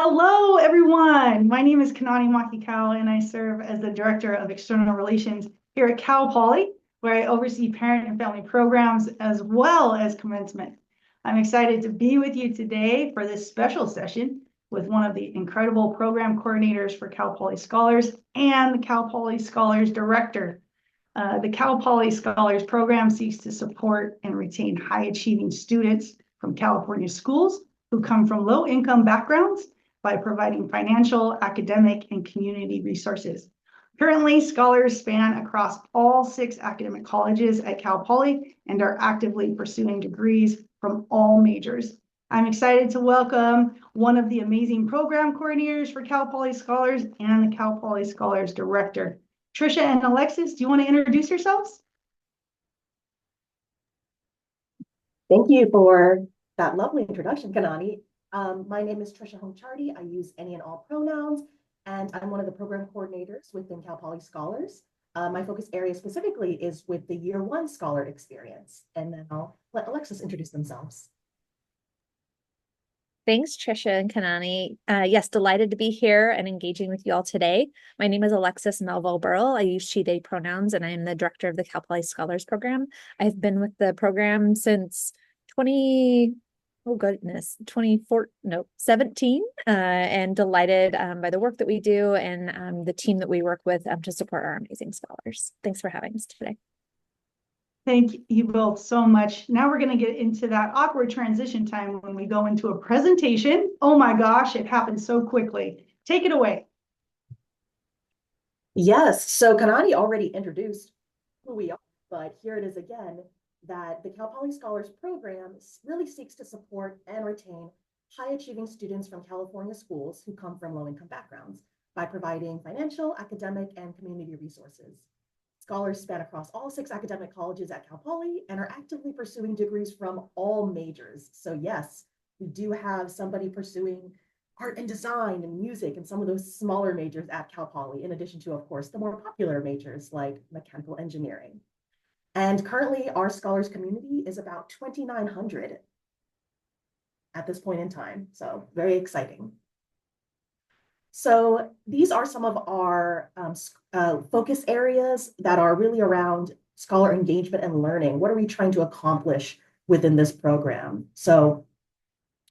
Hello, everyone. My name is Kanani Makikawa, and I serve as the Director of External Relations here at Cal Poly, where I oversee parent and family programs as well as commencement. I'm excited to be with you today for this special session with one of the incredible program coordinators for Cal Poly Scholars and the Cal Poly Scholars Director. The Cal Poly Scholars Program seeks to support and retain high-achieving students from California schools who come from low-income backgrounds by providing financial, academic, and community resources. Currently, scholars span across all 6 academic colleges at Cal Poly and are actively pursuing degrees from all majors. I'm excited to welcome one of the amazing program coordinators for Cal Poly Scholars and the Cal Poly Scholars Director. Trisha and Alexis, do you want to introduce yourselves? Thank you for that lovely introduction, Kanani. My name is Trisha Hongcharti. I use any and all pronouns, and I'm one of the program coordinators within Cal Poly Scholars. My focus area specifically is with the Year 1 Scholar experience, and then I'll let Alexis introduce themselves. Thanks, Trisha and Kanani. Yes, delighted to be here and engaging with you all today. My name is Alexis Melville Burrell. I use she, they pronouns, and I am the director of the Cal Poly Scholars Program. I've been with the program since 2017, and delighted by the work that we do and the team that we work with to support our amazing scholars. Thanks for having us today. Thank you both so much. Now we're going to get into that awkward transition time when we go into a presentation. Oh my gosh, it happened so quickly. Take it away. Yes, so Kanani already introduced who we are, but here it is again, that the Cal Poly Scholars Program really seeks to support and retain high-achieving students from California schools who come from low-income backgrounds by providing financial, academic, and community resources. Scholars span across all 6 academic colleges at Cal Poly and are actively pursuing degrees from all majors. So yes, we do have somebody pursuing art and design and music and some of those smaller majors at Cal Poly, in addition to, of course, the more popular majors like mechanical engineering. And currently, our scholars community is about 2,900 at this point in time. So very exciting. So these are some of our focus areas that are really around scholar engagement and learning. What are we trying to accomplish within this program? So,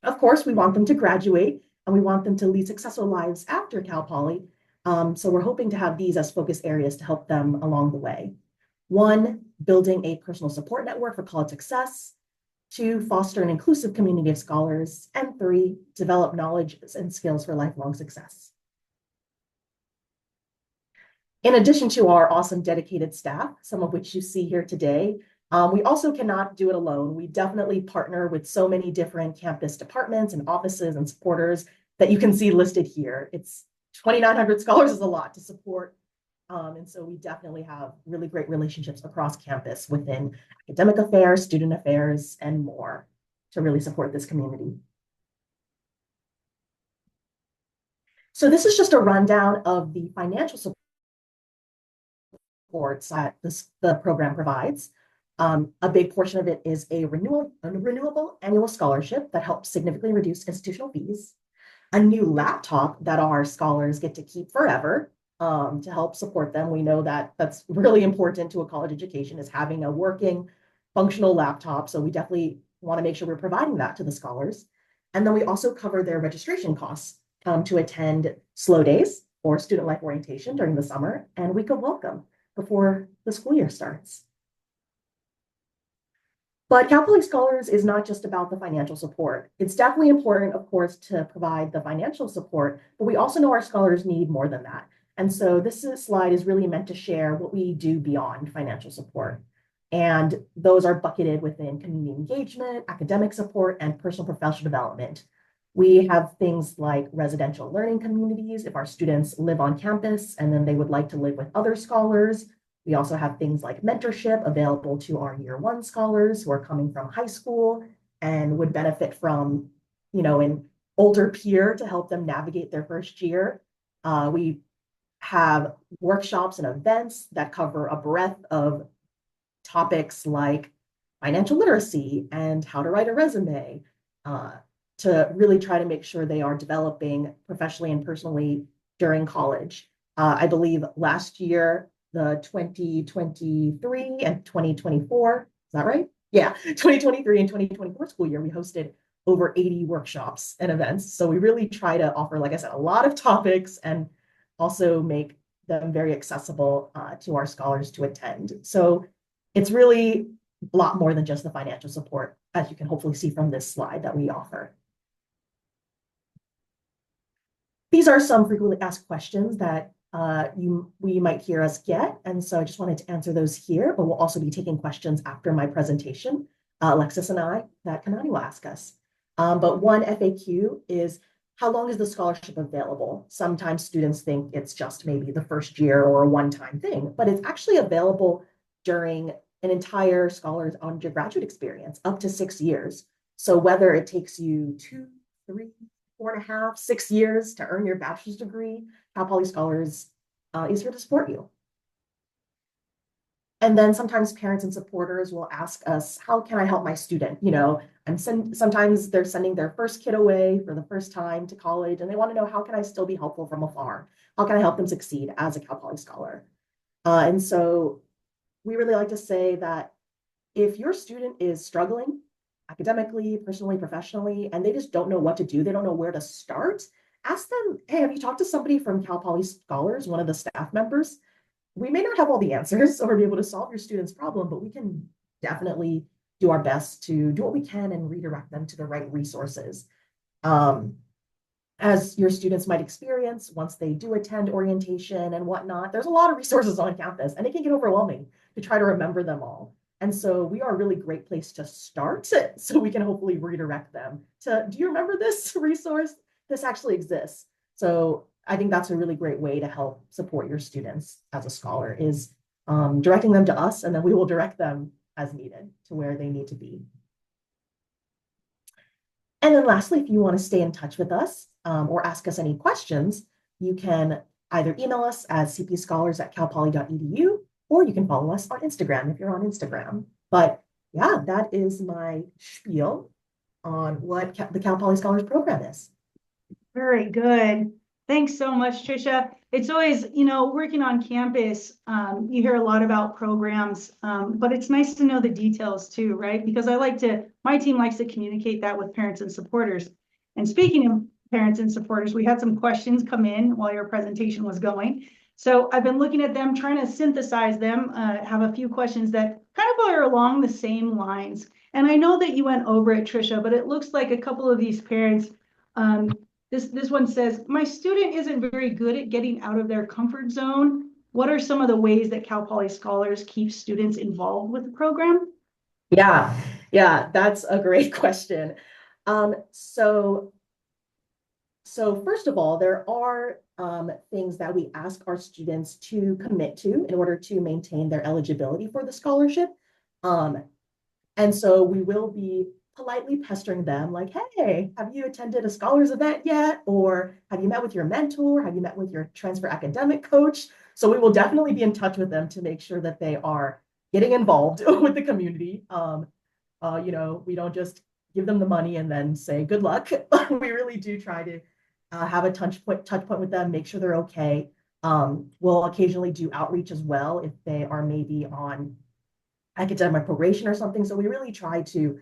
of course, we want them to graduate and we want them to lead successful lives after Cal Poly. So we're hoping to have these as focus areas to help them along the way. 1, building a personal support network for college success. 2, foster an inclusive community of scholars. And 3, develop knowledge and skills for lifelong success. In addition to our awesome dedicated staff, some of which you see here today, we also cannot do it alone. We definitely partner with so many different campus departments and offices and supporters that you can see listed here. It's 2,900 scholars is a lot to support. And so we definitely have really great relationships across campus within academic affairs, student affairs, and more to really support this community. So this is just a rundown of the financial supports that the program provides. A big portion of it is a renewable annual scholarship that helps significantly reduce institutional fees, a new laptop that our scholars get to keep forever, to help support them. We know that that's really important to a college education, is having a working, functional laptop. So we definitely want to make sure we're providing that to the scholars. And then we also cover their registration costs to attend slow days or student life orientation during the summer and week of welcome before the school year starts. But Cal Poly Scholars is not just about the financial support. It's definitely important, of course, to provide the financial support, but we also know our scholars need more than that. And so this slide is really meant to share what we do beyond financial support. And those are bucketed within community engagement, academic support, and personal professional development. We have things like residential learning communities if our students live on campus and then they would like to live with other scholars. We also have things like mentorship available to our Year 1 scholars who are coming from high school and would benefit from, an older peer to help them navigate their first year. We have workshops and events that cover a breadth of topics like financial literacy and how to write a resume, to really try to make sure they are developing professionally and personally during college. I believe last year, the 2023 and 2024, is that right? Yeah, 2023 and 2024 school year, we hosted over 80 workshops and events. So we really try to offer, like I said, a lot of topics and also make them very accessible to our scholars to attend. So it's really a lot more than just the financial support, as you can hopefully see from this slide that we offer. These are some frequently asked questions that we might hear us get. And so I just wanted to answer those here, but we'll also be taking questions after my presentation, Alexis and I, that Kanani will ask us. But one FAQ is, how long is the scholarship available? Sometimes students think it's just maybe the first year or a one-time thing, but it's actually available during an entire scholar's undergraduate experience, up to 6 years. So whether it takes you 2, 3, 4.5, 6 years to earn your bachelor's degree, Cal Poly Scholars is here to support you. And then sometimes parents and supporters will ask us, how can I help my student? You know, and sometimes they're sending their first kid away for the first time to college, and they want to know, how can I still be helpful from afar? How can I help them succeed as a Cal Poly Scholar? And so we really like to say that if your student is struggling academically, personally, professionally, and they just don't know what to do, they don't know where to start, ask them, hey, have you talked to somebody from Cal Poly Scholars, one of the staff members? We may not have all the answers or be able to solve your student's problem, but we can definitely do our best to do what we can and redirect them to the right resources. As your students might experience once they do attend orientation and whatnot, there's a lot of resources on campus, and it can get overwhelming to try to remember them all. And so we are a really great place to start, so we can hopefully redirect them to, do you remember this resource? This actually exists. So I think that's a really great way to help support your students as a scholar, is directing them to us, and then we will direct them as needed to where they need to be. And then lastly, if you want to stay in touch with us or ask us any questions, you can either email us at cpscholars@calpoly.edu, or you can follow us on Instagram if you're on Instagram. But yeah, that is my spiel on what the Cal Poly Scholars Program is. Very good. Thanks so much, Trisha. It's always, you know, working on campus, you hear a lot about programs, but it's nice to know the details too, right? Because my team likes to communicate that with parents and supporters. And speaking of parents and supporters, we had some questions come in while your presentation was going. So I've been looking at them, trying to synthesize them, have a few questions that kind of are along the same lines. And I know that you went over it, Trisha, but it looks like a couple of these parents, this one says, my student isn't very good at getting out of their comfort zone. What are some of the ways that Cal Poly Scholars keep students involved with the program? Yeah, that's a great question. So first of all, there are things that we ask our students to commit to in order to maintain their eligibility for the scholarship. And so we will be politely pestering them like, hey, have you attended a scholars event yet? Or have you met with your mentor? Have you met with your transfer academic coach? So we will definitely be in touch with them to make sure that they are getting involved with the community. You know, we don't just give them the money and then say good luck. We really do try to have a touch point with them, make sure they're okay. We'll occasionally do outreach as well if they are maybe on academic probation or something. So we really try to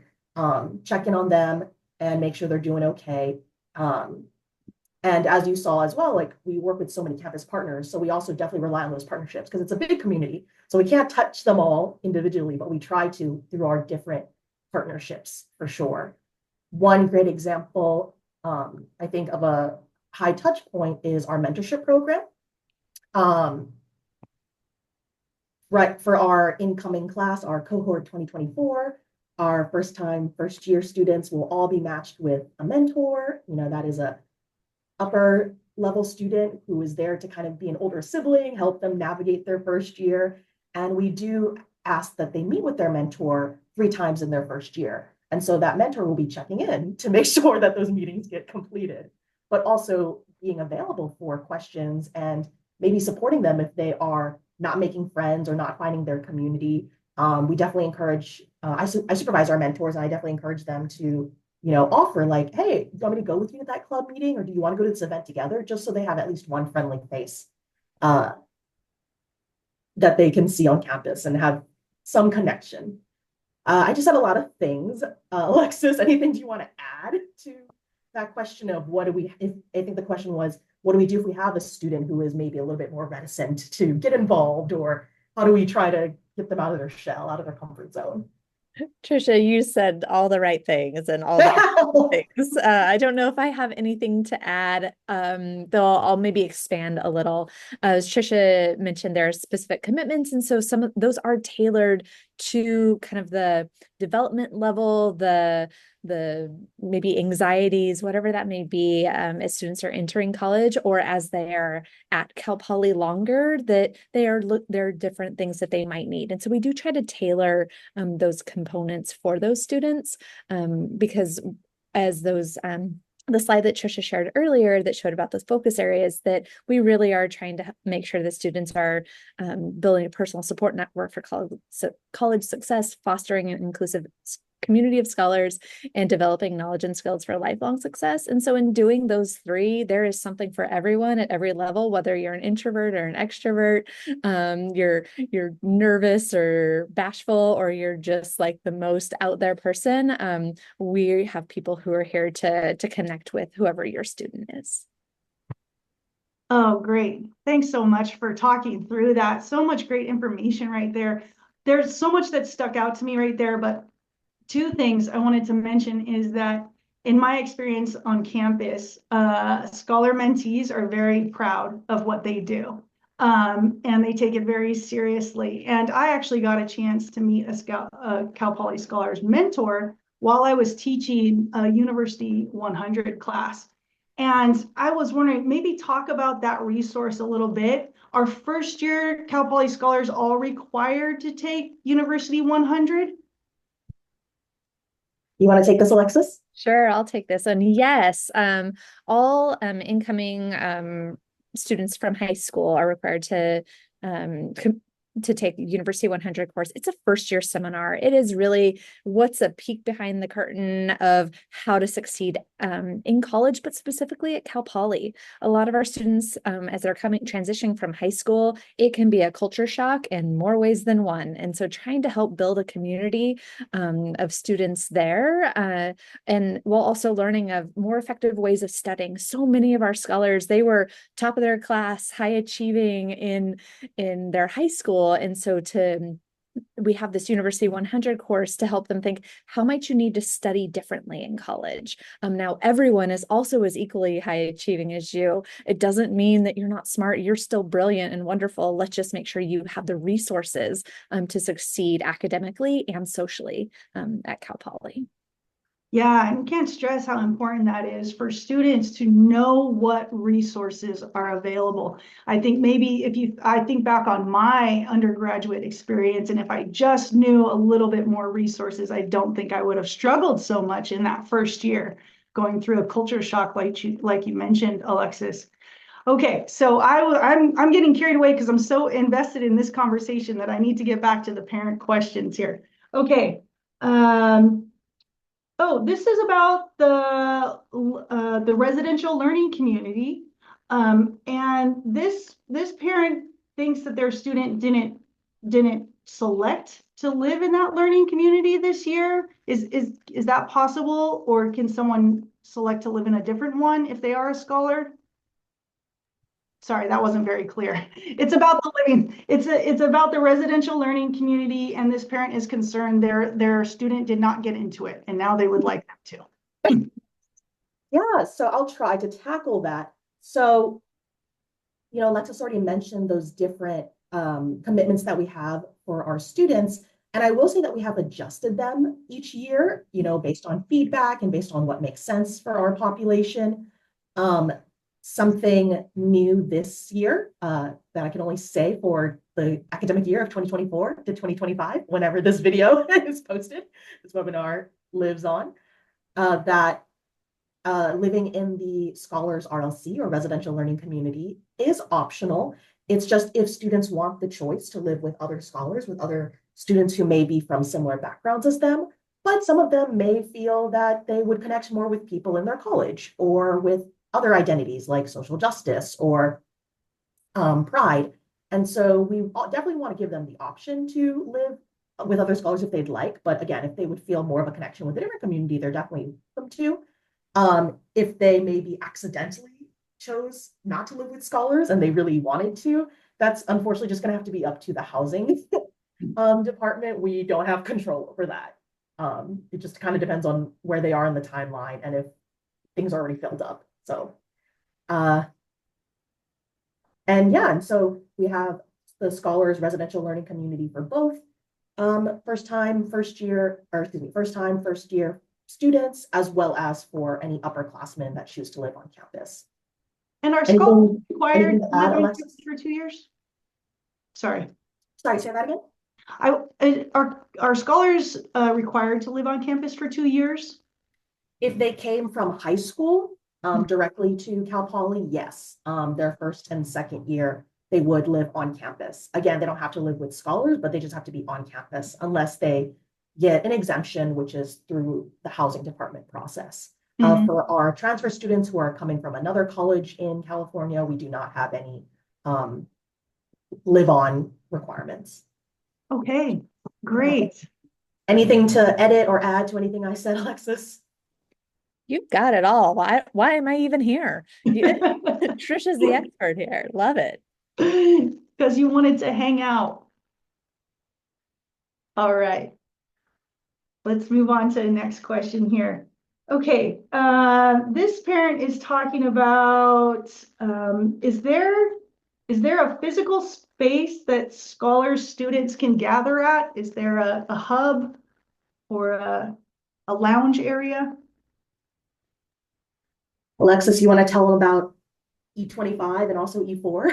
check in on them and make sure they're doing okay. And as you saw as well, like, we work with so many campus partners, so we also definitely rely on those partnerships because it's a big community. So we can't touch them all individually, but we try to through our different partnerships for sure. One great example, I think, of a high touch point is our mentorship program. Right, for our incoming class, our cohort 2024, our first year students will all be matched with a mentor. You know, that is a upper level student who is there to kind of be an older sibling, help them navigate their first year. And we do ask that they meet with their mentor 3 times in their first year. And so that mentor will be checking in to make sure that those meetings get completed, but also being available for questions and maybe supporting them if they are not making friends or not finding their community. We definitely encourage, I supervise our mentors, and I definitely encourage them to offer like, hey, do you want me to go with you to that club meeting, or do you want to go to this event together? Just so they have at least one friendly face uh, that they can see on campus and have some connection. I just had a lot of things. Alexis, anything do you want to add to that question of what do we, if I think the question was, what do we do if we have a student who is maybe a little bit more reticent to get involved, or how do we try to get them out of their shell, out of their comfort zone? Trisha, you said all the right things and all the things. I don't know if I have anything to add, though I'll maybe expand a little. As Trisha mentioned, there are specific commitments, and so some of those are tailored to kind of the development level, the maybe anxieties, whatever that may be, as students are entering college or as they are at Cal Poly longer, that there are different things that they might need. And so we do try to tailor those components for those students, because as those the slide that Trisha shared earlier that showed about those focus areas, that we really are trying to make sure the students are building a personal support network for college success, fostering an inclusive community of scholars, and developing knowledge and skills for lifelong success. And so in doing those three, there is something for everyone at every level, whether you're an introvert or an extrovert, you're nervous or bashful, or you're just like the most out there person. We have people who are here to connect with whoever your student is. Oh, great. Thanks so much for talking through that. So much great information right there. There's so much that stuck out to me right there, but two things I wanted to mention is that in my experience on campus, scholar mentees are very proud of what they do. And they take it very seriously. And I actually got a chance to meet a Cal Poly Scholars mentor while I was teaching a University 100 class. And I was wondering, maybe talk about that resource a little bit. Are first year Cal Poly Scholars all required to take University 100? You want to take this, Alexis? Sure, I'll take this. And yes, all incoming students from high school are required to take the University 100 course. It's a first year seminar. It is really what's a peek behind the curtain of how to succeed in college, but specifically at Cal Poly. A lot of our students, as they're transitioning from high school, it can be a culture shock in more ways than one. And so trying to help build a community of students there, and while also learning of more effective ways of studying. So many of our scholars, they were top of their class, high achieving in their high school. And so we have this University 100 course to help them think, how might you need to study differently in college? Now, everyone is also as equally high achieving as you. It doesn't mean that you're not smart. You're still brilliant and wonderful. Let's just make sure you have the resources to succeed academically and socially at Cal Poly. Yeah, and can't stress how important that is for students to know what resources are available. I think maybe I think back on my undergraduate experience, and if I just knew a little bit more resources, I don't think I would have struggled so much in that first year going through a culture shock like you mentioned, Alexis. Okay, so I'm getting carried away because I'm so invested in this conversation that I need to get back to the parent questions here. Okay. Oh, this is about the residential learning community. And this parent thinks that their student didn't select to live in that learning community this year. Is that possible, or can someone select to live in a different one if they are a scholar? Sorry, that wasn't very clear. It's about the living, it's about the residential learning community, and this parent is concerned their student did not get into it, and now they would like them to. Yeah, so I'll try to tackle that. So, Alexis already mentioned those different commitments that we have for our students. And I will say that we have adjusted them each year, based on feedback and based on what makes sense for our population. Something new this year that I can only say for the academic year of 2024 to 2025, whenever this video is posted, this webinar lives on, that living in the Scholars RLC or residential learning community is optional. It's just if students want the choice to live with other scholars, with other students who may be from similar backgrounds as them, But some of them may feel that they would connect more with people in their college or with other identities like social justice or pride. And so we definitely want to give them the option to live with other scholars if they'd like. But again, if they would feel more of a connection with a different community, they're definitely welcome to. If they maybe accidentally chose not to live with scholars and they really wanted to, that's unfortunately just going to have to be up to the housing department. We don't have control over that. It just kind of depends on where they are in the timeline and if things are already filled up. So, and yeah, and so we have the scholars residential learning community for both first time, first year students, as well as for any upperclassmen that choose to live on campus. And are scholars required anything to to add, live on Alexis? campus for 2 years? Sorry, Say that again. are scholars required to live on campus for 2 years? If they came from high school directly to Cal Poly, yes. Their first and second year, they would live on campus. Again, they don't have to live with scholars, but they just have to be on campus unless they get an exemption, which is through the housing department process. For our transfer students who are coming from another college in California, we do not have any live-on requirements. Okay, great. Anything to edit or add to anything I said, Alexis? You've got it all. Why am I even here? Trisha's the expert here. Love it. Because you wanted to hang out. All right. Let's move on to the next question here. Okay, this parent is talking about, is there a physical space that scholars students can gather at? Is there a hub or a lounge area? Alexis, you want to tell them about E25 and also E4?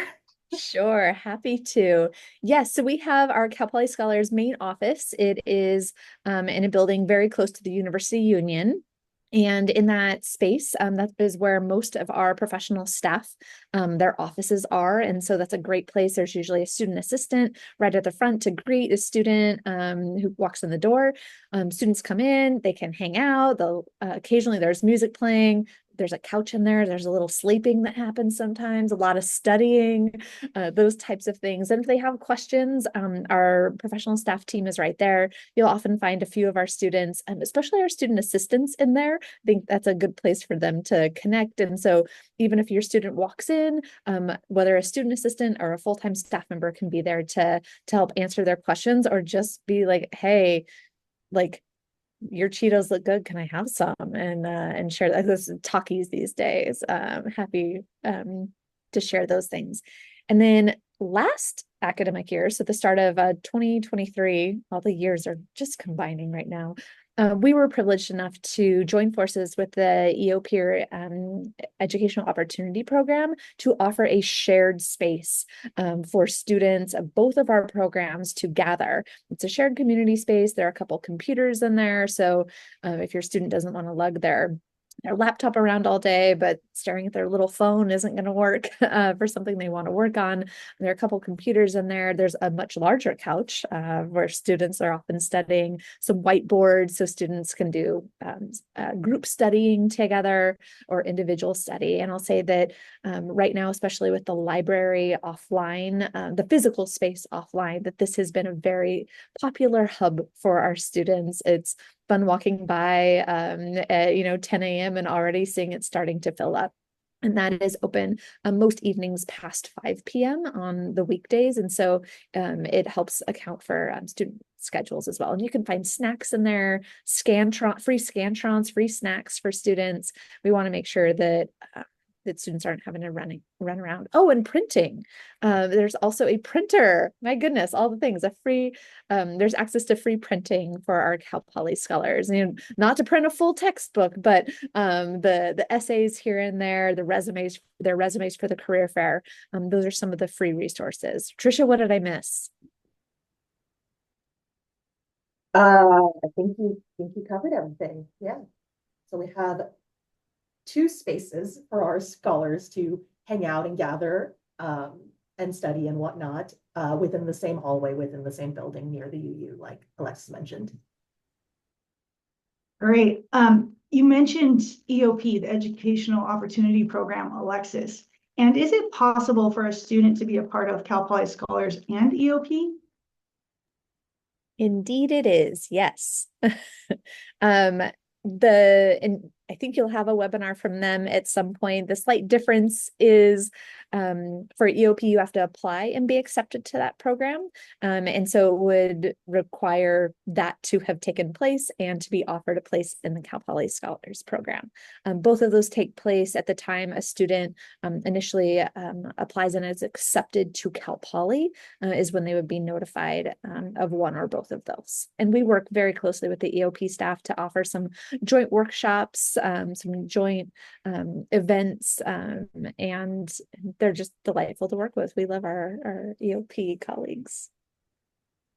Sure, happy to. Yes, so we have our Cal Poly Scholars main office. It is in a building very close to the University Union. And in that space, that is where most of our professional staff, their offices are. And so that's a great place. There's usually a student assistant right at the front to greet a student who walks in the door. Students come in, they can hang out. They'll occasionally there's music playing. There's a couch in there. There's a little sleeping that happens sometimes, a lot of studying, those types of things. And if they have questions, our professional staff team is right there. You'll often find a few of our students, and especially our student assistants in there. I think that's a good place for them to connect. And so even if your student walks in, whether a student assistant or a full-time staff member can be there to help answer their questions or just be like, hey, like, your Cheetos look good. Can I have some? And share like those talkies these days. Happy to share those things. And then last academic year, so the start of 2023, all the years are just combining right now. We were privileged enough to join forces with the EO Peer Educational Opportunity Program to offer a shared space for students of both of our programs to gather. It's a shared community space. There are a couple computers in there. So if your student doesn't want to lug their laptop around all day, but staring at their little phone isn't going to work for something they want to work on. There are a couple computers in there. There's a much larger couch where students are often studying, some whiteboards so students can do group studying together or individual study. And I'll say that right now, especially with the library offline, the physical space offline, that this has been a very popular hub for our students. It's fun walking by at 10 a.m. and already seeing it starting to fill up. And that is open most evenings past 5 p.m. on the weekdays. And so it helps account for student schedules as well. And you can find snacks in there, free Scantrons, free snacks for students. We want to make sure that students aren't having to run around. Oh, and printing. There's also a printer. My goodness, all the things. There's access to free printing for our Cal Poly scholars. And not to print a full textbook, but the essays here and there, their resumes for the career fair. Those are some of the free resources. Trisha, what did I miss? I think you covered everything. Yeah. So we have 2 spaces for our scholars to hang out and gather and study and whatnot within the same hallway, within the same building near the UU, like Alexis mentioned. Great. You mentioned EOP, the Educational Opportunity Program, Alexis. And is it possible for a student to be a part of Cal Poly Scholars and EOP? Indeed it is, yes. Um, and I think you'll have a webinar from them at some point. The slight difference is for EOP, you have to apply and be accepted to that program. And so it would require that to have taken place and to be offered a place in the Cal Poly Scholars Program. Both of those take place at the time a student initially applies and is accepted to Cal Poly, is when they would be notified of one or both of those. And we work very closely with the EOP staff to offer some joint workshops, some joint events, and they're just delightful to work with. We love our EOP colleagues.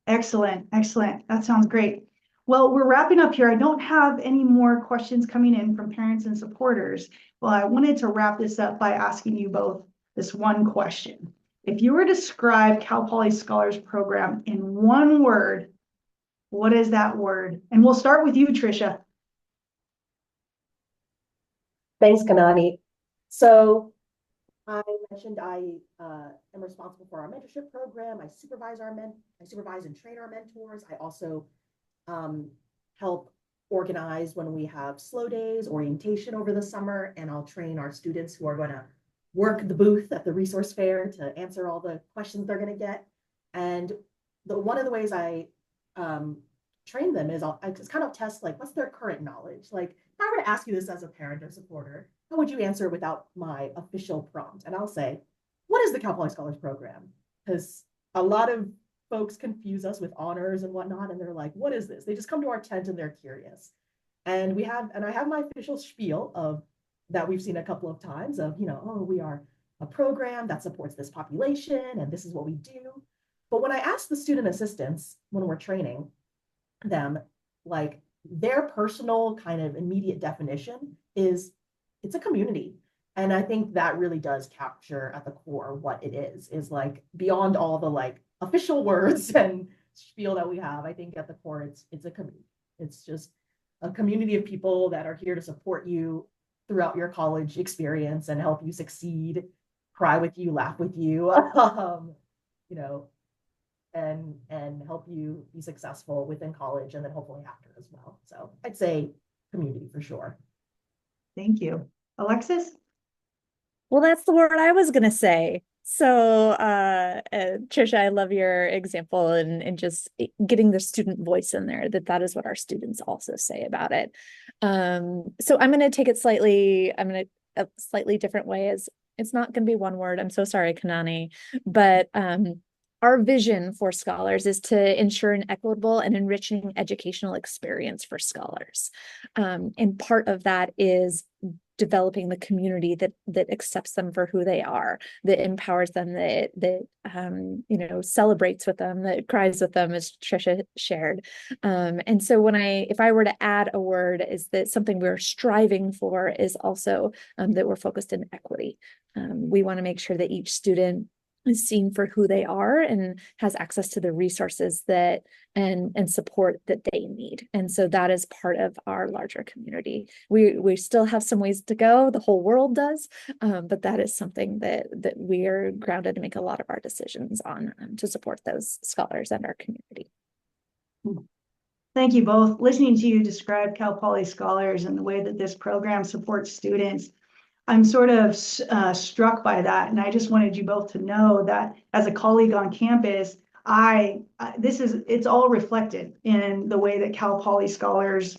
Excellent, excellent. That sounds great. Well, we're wrapping up here. I don't have any more questions coming in from parents and supporters. Well, I wanted to wrap this up by asking you both this one question. If you were to describe Cal Poly Scholars Program in one word, what is that word? And we'll start with you, Trisha. Thanks, Kanani. So I mentioned I am responsible for our mentorship program. I supervise and train our mentors. I also help organize when we have slow days, orientation over the summer, and I'll train our students who are going to work the booth at the resource fair to answer all the questions they're going to get. And one of the ways I train them is I just kind of test, like, what's their current knowledge? Like, if I were to ask you this as a parent or supporter, how would you answer without my official prompt? And I'll say, what is the Cal Poly Scholars Program? Because a lot of folks confuse us with honors and whatnot, and they're like, what is this? They just come to our tent and they're curious. And I have my official spiel of that we've seen a couple of times of, oh, we are a program that supports this population and this is what we do. But when I ask the student assistants when we're training them, like, their personal kind of immediate definition is it's a community. And I think that really does capture at the core what it is like beyond all the like official words and spiel that we have. I think at the core, it's a community. It's just a community of people that are here to support you throughout your college experience and help you succeed, cry with you, laugh with you, and help you be successful within college and then hopefully after as well. So I'd say community for sure. Thank you. Alexis? Well, that's the word I was going to say. So, Trisha, I love your example and just getting the student voice in there, that is what our students also say about it. So I'm going to take it a slightly different way. As it's not going to be one word. I'm so sorry, Kanani, but our vision for scholars is to ensure an equitable and enriching educational experience for scholars. And part of that is developing the community that accepts them for who they are, that empowers them, that celebrates with them, that cries with them, as Trisha shared. And so if I were to add a word, is that something we're striving for is also that we're focused in equity. We want to make sure that each student is seen for who they are and has access to the resources and support that they need. And so that is part of our larger community. We still have some ways to go, the whole world does, but that is something that we are grounded to make a lot of our decisions on, to support those scholars and our community. Thank you both. Listening to you describe Cal Poly Scholars and the way that this program supports students, I'm sort of struck by that. And I just wanted you both to know that as a colleague on campus, it's all reflected in the way that Cal Poly Scholars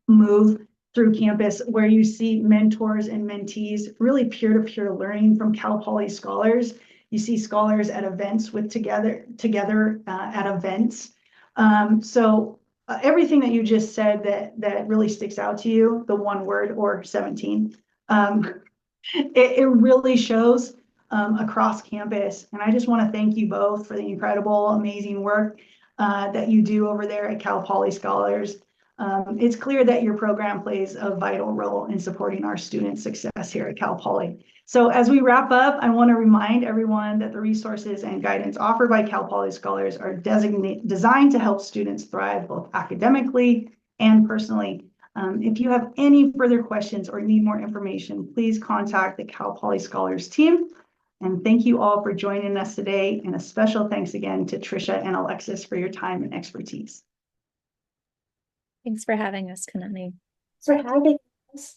move through campus, where you see mentors and mentees, really peer-to-peer learning from Cal Poly Scholars. You see scholars at events together at events. So everything that you just said that really sticks out to you, the one word or 17, it really shows across campus. And I just want to thank you both for the incredible, amazing work that you do over there at Cal Poly Scholars. It's clear that your program plays a vital role in supporting our students' success here at Cal Poly. So as we wrap up, I want to remind everyone that the resources and guidance offered by Cal Poly Scholars are designed to help students thrive both academically and personally. If you have any further questions or need more information, please contact the Cal Poly Scholars team. And thank you all for joining us today. And a special thanks again to Trisha and Alexis for your time and expertise. Thanks for having us, Kanani. So having us.